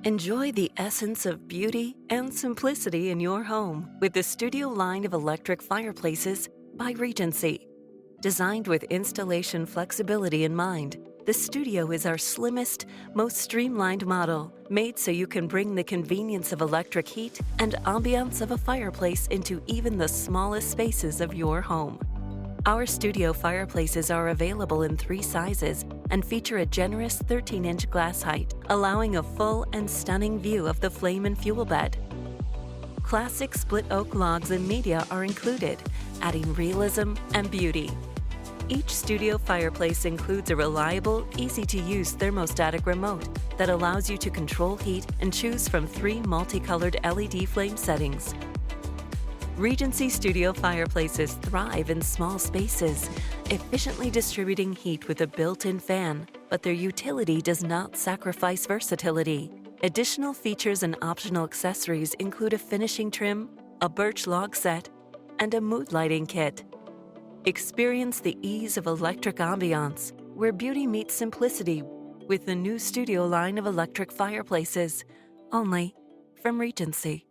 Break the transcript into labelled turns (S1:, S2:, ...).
S1: Enjoy the essence of beauty and simplicity in your home with the Studio line of electric fireplaces by Regency. Designed with installation flexibility in mind, the Studio is our slimmest, most streamlined model, made so you can bring the convenience of electric heat and ambiance of a fireplace into even the smallest spaces of your home. Our Studio fireplaces are available in 3 sizes and feature a generous 13-inch glass height, allowing a full and stunning view of the flame and fuel bed. Classic split oak logs and media are included, adding realism and beauty. Each Studio fireplace includes a reliable, easy-to-use thermostatic remote that allows you to control heat and choose from 3 multicolored LED flame settings. Regency Studio fireplaces thrive in small spaces, efficiently distributing heat with a built-in fan, but their utility does not sacrifice versatility. Additional features and optional accessories include a finishing trim, a birch log set, and a mood lighting kit. Experience the ease of electric ambiance, where beauty meets simplicity with the new Studio line of electric fireplaces, only from Regency.